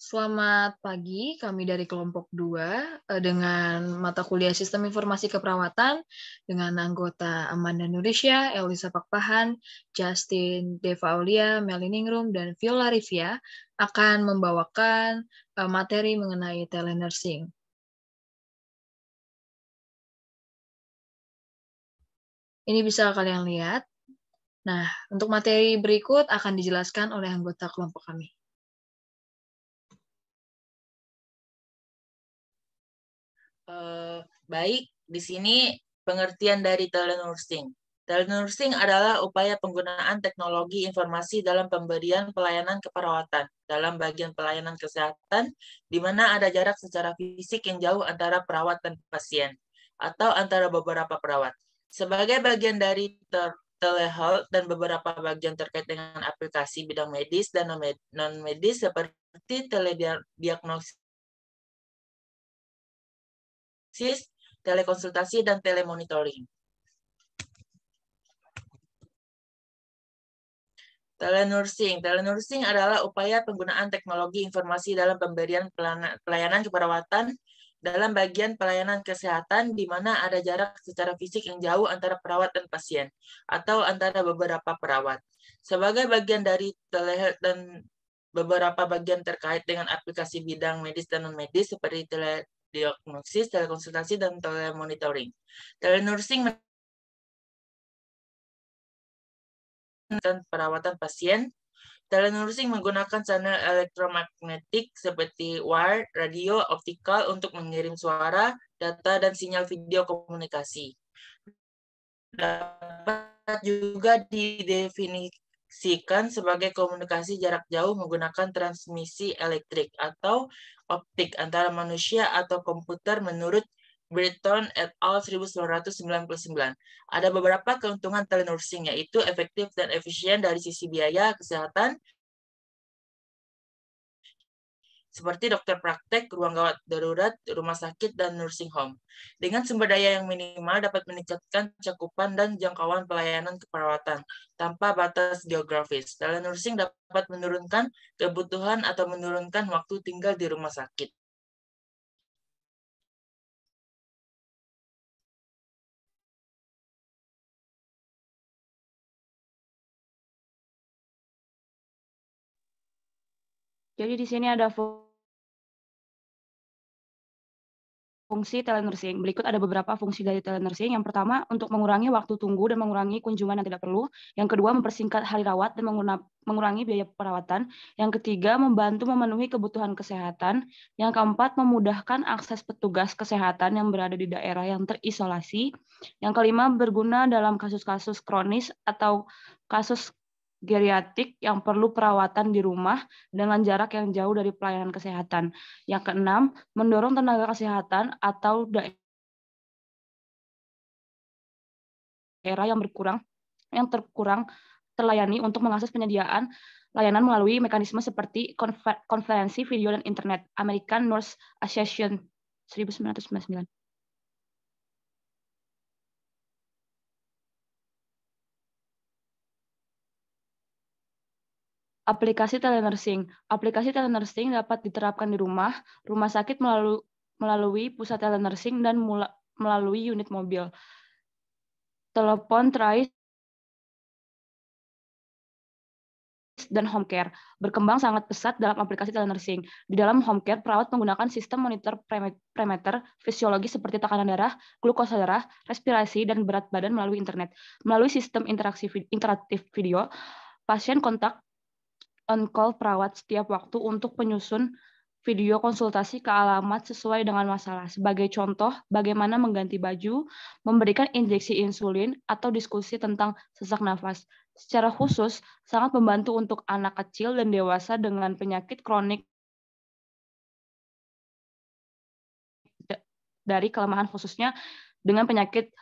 Selamat pagi, kami dari kelompok 2 dengan mata kuliah Sistem Informasi Keperawatan dengan anggota Amanda Nurisya, Elisa Pakpahan, Justin Deva Aulia, Meliningrum, dan Viola Rivia akan membawakan materi mengenai telenursing. Ini bisa kalian lihat. Nah, untuk materi berikut akan dijelaskan oleh anggota kelompok kami. Baik, di sini pengertian dari telenursing. Telenursing adalah upaya penggunaan teknologi informasi dalam pemberian pelayanan keperawatan dalam bagian pelayanan kesehatan, di mana ada jarak secara fisik yang jauh antara perawat dan pasien, atau antara beberapa perawat. Sebagai bagian dari telehealth dan beberapa bagian terkait dengan aplikasi bidang medis dan non-medis seperti telediagnosis, telekonsultasi, dan telemonitoring. Telenursing adalah upaya penggunaan teknologi informasi dalam pemberian pelayanan keperawatan dalam bagian pelayanan kesehatan di mana ada jarak secara fisik yang jauh antara perawat dan pasien, atau antara beberapa perawat. Sebagai bagian dari telehealth dan beberapa bagian terkait dengan aplikasi bidang medis dan non-medis seperti telediagnosis, telekonsultasi, dan telemonitoring. Telenursing dan perawatan pasien. Telenursing menggunakan channel elektromagnetik seperti wire, radio, optikal untuk mengirim suara, data, dan sinyal video komunikasi. Dapat juga didefinisikan sebagai komunikasi jarak jauh menggunakan transmisi elektrik atau optik antara manusia atau komputer menurut Britton et al. 1999. Ada beberapa keuntungan telenursing, yaitu efektif dan efisien dari sisi biaya, kesehatan, seperti dokter praktek, ruang gawat darurat, rumah sakit, dan nursing home. Dengan sumber daya yang minimal dapat meningkatkan cakupan dan jangkauan pelayanan keperawatan tanpa batas geografis. Telenursing dapat menurunkan kebutuhan atau menurunkan waktu tinggal di rumah sakit. Jadi di sini ada fungsi telenursing. Berikut ada beberapa fungsi dari telenursing. Yang pertama, untuk mengurangi waktu tunggu dan mengurangi kunjungan yang tidak perlu. Yang kedua, mempersingkat hari rawat dan mengurangi biaya perawatan. Yang ketiga, membantu memenuhi kebutuhan kesehatan. Yang keempat, memudahkan akses petugas kesehatan yang berada di daerah yang terisolasi. Yang kelima, berguna dalam kasus-kasus kronis atau kasus geriatrik yang perlu perawatan di rumah dengan jarak yang jauh dari pelayanan kesehatan. Yang keenam, mendorong tenaga kesehatan atau daerah yang terkurang terlayani untuk mengakses penyediaan layanan melalui mekanisme seperti konferensi video dan internet. American Nurse Association 1999. Aplikasi telenursing. Aplikasi telenursing dapat diterapkan di rumah sakit melalui pusat telenursing dan melalui unit mobil, telepon TRICE, dan home care. Berkembang sangat pesat dalam aplikasi telenursing. Di dalam home care, perawat menggunakan sistem monitor parameter fisiologi seperti tekanan darah, glukosa darah, respirasi, dan berat badan melalui internet. Melalui sistem interaktif video, pasien kontak on-call perawat setiap waktu untuk penyusun video konsultasi ke alamat sesuai dengan masalah. Sebagai contoh, bagaimana mengganti baju, memberikan injeksi insulin, atau diskusi tentang sesak nafas. Secara khusus, sangat membantu untuk anak kecil dan dewasa dengan penyakit kronik dari kelemahan, khususnya dengan penyakit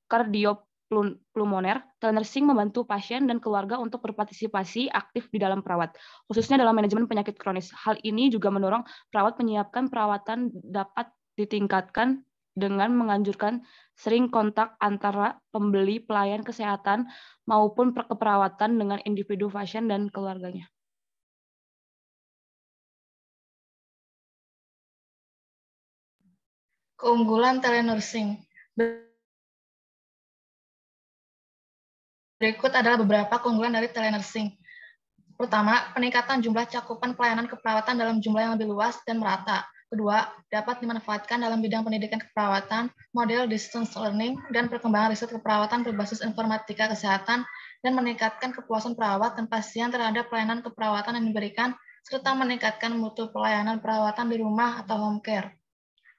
kardiopulmoner. Telenursing membantu pasien dan keluarga untuk berpartisipasi aktif di dalam perawat, khususnya dalam manajemen penyakit kronis. Hal ini juga mendorong perawat menyiapkan perawatan dapat ditingkatkan dengan menganjurkan sering kontak antara pembeli pelayan kesehatan maupun keperawatan dengan individu pasien dan keluarganya. Keunggulan telenursing. Berikut adalah beberapa keunggulan dari telenursing. Pertama, peningkatan jumlah cakupan pelayanan keperawatan dalam jumlah yang lebih luas dan merata. Kedua, dapat dimanfaatkan dalam bidang pendidikan keperawatan, model distance learning, dan perkembangan riset keperawatan berbasis informatika kesehatan, dan meningkatkan kepuasan perawat dan pasien terhadap pelayanan keperawatan yang diberikan, serta meningkatkan mutu pelayanan perawatan di rumah atau home care.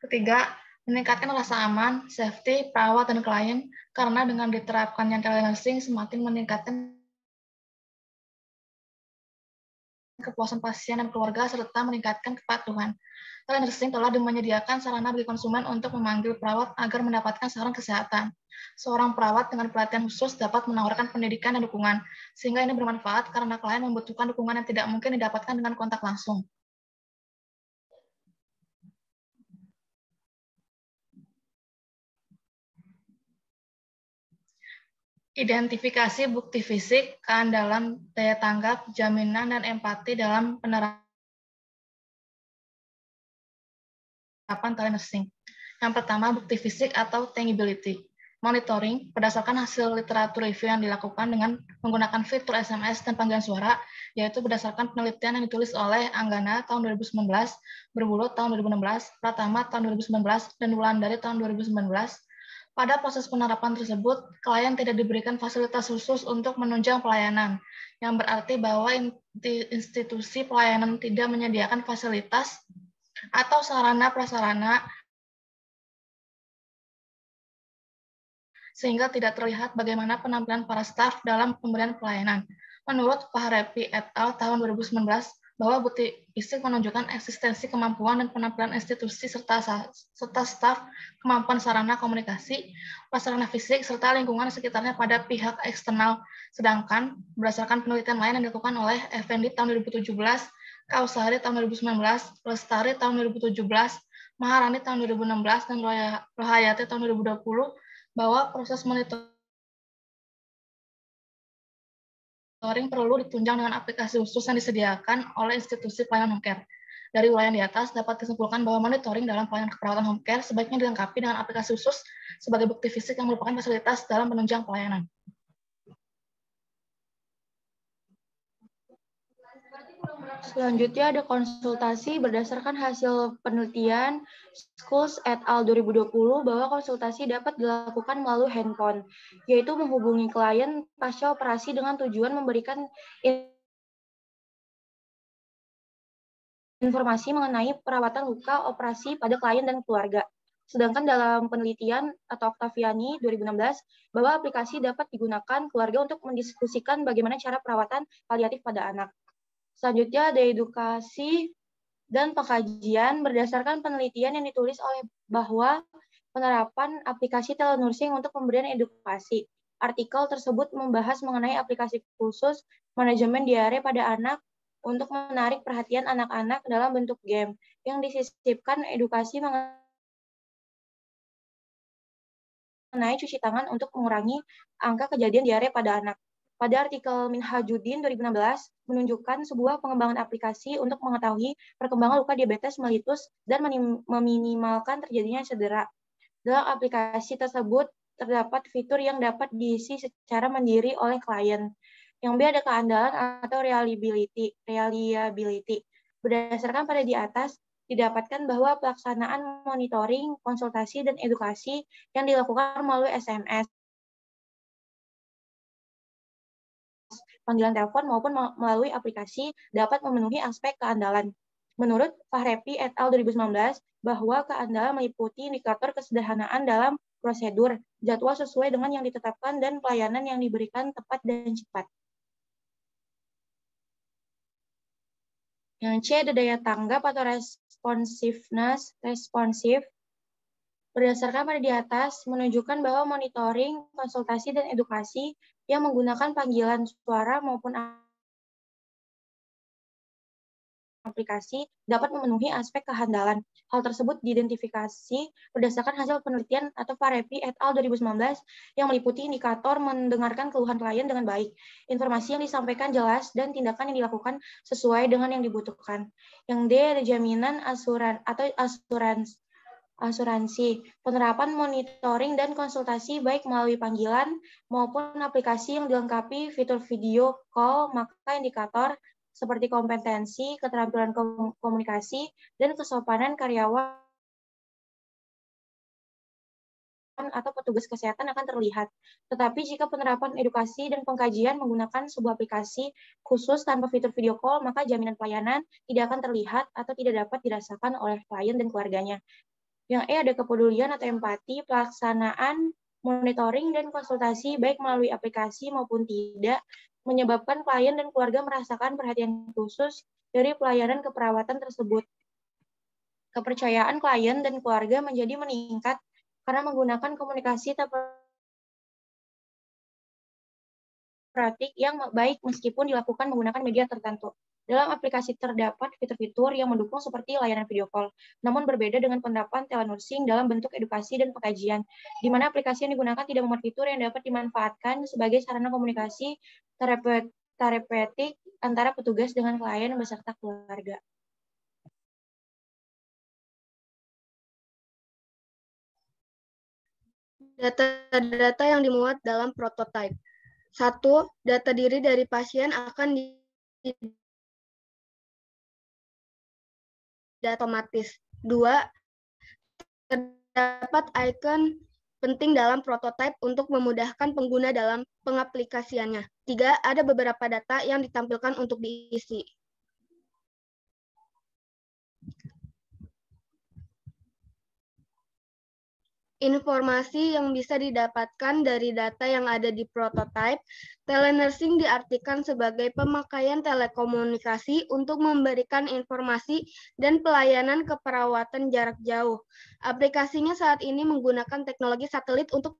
Ketiga, meningkatkan rasa aman, safety, perawat, dan klien, karena dengan diterapkannya telenursing semakin meningkatkan kepuasan pasien dan keluarga, serta meningkatkan kepatuhan. Telenursing telah menyediakan sarana bagi konsumen untuk memanggil perawat agar mendapatkan saran kesehatan. Seorang perawat dengan pelatihan khusus dapat menawarkan pendidikan dan dukungan, sehingga ini bermanfaat karena klien membutuhkan dukungan yang tidak mungkin didapatkan dengan kontak langsung. Identifikasi bukti fisik, keandalan, daya tanggap, jaminan, dan empati dalam penerapan telenursing. Yang pertama, bukti fisik atau tangibility. Monitoring berdasarkan hasil literatur review yang dilakukan dengan menggunakan fitur SMS dan panggilan suara, yaitu berdasarkan penelitian yang ditulis oleh Anggana tahun 2019, Berbulut tahun 2016, Pratama tahun 2019, dan Wulandari tahun 2019. Pada proses penerapan tersebut, klien tidak diberikan fasilitas khusus untuk menunjang pelayanan, yang berarti bahwa institusi pelayanan tidak menyediakan fasilitas atau sarana-prasarana sehingga tidak terlihat bagaimana penampilan para staf dalam pemberian pelayanan. Menurut Fahrepi et al. Tahun 2019, bahwa bukti fisik menunjukkan eksistensi kemampuan dan penampilan institusi serta staf, kemampuan sarana komunikasi, prasarana fisik, serta lingkungan sekitarnya pada pihak eksternal. Sedangkan, berdasarkan penelitian lain yang dilakukan oleh Effendi tahun 2017, Kausari tahun 2019, Lestari tahun 2017, Maharani tahun 2016, dan Rohayati tahun 2020, bahwa proses monitoring perlu ditunjang dengan aplikasi khusus yang disediakan oleh institusi pelayanan home care. Dari uraian di atas dapat disimpulkan bahwa monitoring dalam pelayanan keperawatan home care sebaiknya dilengkapi dengan aplikasi khusus sebagai bukti fisik yang merupakan fasilitas dalam penunjang pelayanan. Selanjutnya ada konsultasi berdasarkan hasil penelitian Schools et al. 2020 bahwa konsultasi dapat dilakukan melalui handphone, yaitu menghubungi klien pasca operasi dengan tujuan memberikan informasi mengenai perawatan luka operasi pada klien dan keluarga. Sedangkan dalam penelitian atau Octaviani 2016, bahwa aplikasi dapat digunakan keluarga untuk mendiskusikan bagaimana cara perawatan paliatif pada anak. Selanjutnya ada edukasi dan pengkajian berdasarkan penelitian yang ditulis oleh bahwa penerapan aplikasi telenursing untuk pemberian edukasi. Artikel tersebut membahas mengenai aplikasi khusus manajemen diare pada anak untuk menarik perhatian anak-anak dalam bentuk game yang disisipkan edukasi mengenai cuci tangan untuk mengurangi angka kejadian diare pada anak. Pada artikel Minhajuddin 2016 menunjukkan sebuah pengembangan aplikasi untuk mengetahui perkembangan luka diabetes mellitus dan meminimalkan terjadinya cedera. Dalam aplikasi tersebut terdapat fitur yang dapat diisi secara mandiri oleh klien. Yang B ada keandalan atau reliability. Berdasarkan pada di atas, didapatkan bahwa pelaksanaan monitoring, konsultasi, dan edukasi yang dilakukan melalui SMS, panggilan telepon maupun melalui aplikasi dapat memenuhi aspek keandalan. Menurut Fahrepi et al. 2019, bahwa keandalan meliputi indikator kesederhanaan dalam prosedur, jadwal sesuai dengan yang ditetapkan, dan pelayanan yang diberikan tepat dan cepat. Yang C ada daya tanggap atau responsiveness, responsif. Berdasarkan pada di atas, menunjukkan bahwa monitoring, konsultasi, dan edukasi yang menggunakan panggilan suara maupun aplikasi dapat memenuhi aspek kehandalan. Hal tersebut diidentifikasi berdasarkan hasil penelitian atau Fahrepi et al. 2019 yang meliputi indikator mendengarkan keluhan klien dengan baik, informasi yang disampaikan jelas, dan tindakan yang dilakukan sesuai dengan yang dibutuhkan. Yang D ada jaminan asuransi. asuransi, penerapan monitoring dan konsultasi baik melalui panggilan maupun aplikasi yang dilengkapi fitur video call, maka indikator seperti kompetensi, keterampilan komunikasi, dan kesopanan karyawan atau petugas kesehatan akan terlihat. Tetapi jika penerapan edukasi dan pengkajian menggunakan sebuah aplikasi khusus tanpa fitur video call, maka jaminan pelayanan tidak akan terlihat atau tidak dapat dirasakan oleh klien dan keluarganya. Yang E, ada kepedulian atau empati, pelaksanaan monitoring dan konsultasi baik melalui aplikasi maupun tidak, menyebabkan klien dan keluarga merasakan perhatian khusus dari pelayanan keperawatan tersebut. Kepercayaan klien dan keluarga menjadi meningkat karena menggunakan komunikasi terapeutik yang baik meskipun dilakukan menggunakan media tertentu. Dalam aplikasi terdapat fitur-fitur yang mendukung seperti layanan video call, namun berbeda dengan penerapan telenursing dalam bentuk edukasi dan pengkajian, di mana aplikasi yang digunakan tidak memuat fitur yang dapat dimanfaatkan sebagai sarana komunikasi terapeutik antara petugas dengan klien beserta keluarga. Data-data yang dimuat dalam prototipe. 1. Data diri dari pasien akan otomatis. 2. Terdapat icon penting dalam prototipe untuk memudahkan pengguna dalam pengaplikasiannya. 3. Ada beberapa data yang ditampilkan untuk diisi. Informasi yang bisa didapatkan dari data yang ada di prototipe, telenursing diartikan sebagai pemakaian telekomunikasi untuk memberikan informasi dan pelayanan keperawatan jarak jauh. Aplikasinya saat ini menggunakan teknologi satelit untuk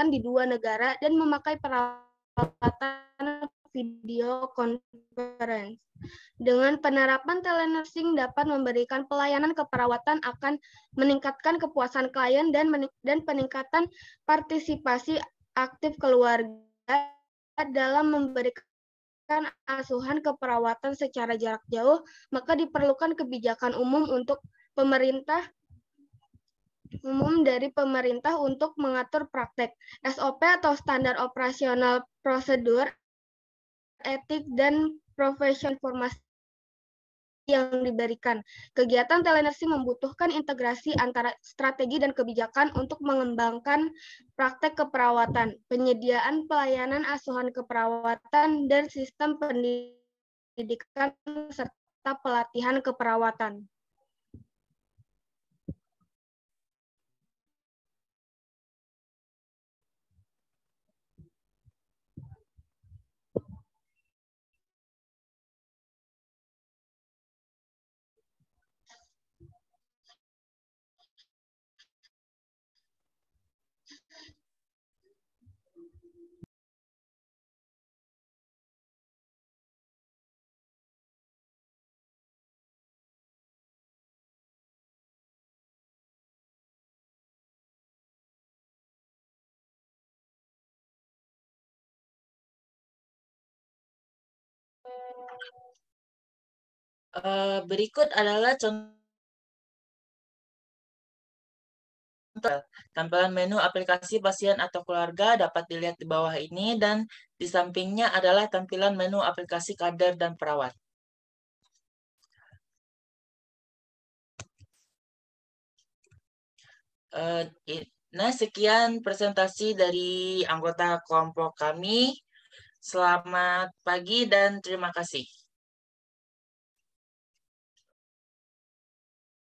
di 2 negara dan memakai peralatan video conference. Dengan penerapan telenursing dapat memberikan pelayanan keperawatan akan meningkatkan kepuasan klien dan peningkatan partisipasi aktif keluarga dalam memberikan asuhan keperawatan secara jarak jauh, maka diperlukan kebijakan umum dari pemerintah untuk mengatur praktek, SOP atau standar operasional prosedur, etik, dan profesional informasi yang diberikan. Kegiatan telenursing membutuhkan integrasi antara strategi dan kebijakan untuk mengembangkan praktek keperawatan, penyediaan pelayanan asuhan keperawatan, dan sistem pendidikan serta pelatihan keperawatan. Berikut adalah contoh tampilan menu aplikasi pasien atau keluarga dapat dilihat di bawah ini, dan di sampingnya adalah tampilan menu aplikasi kader dan perawat. Nah, sekian presentasi dari anggota kelompok kami. Selamat pagi dan terima kasih.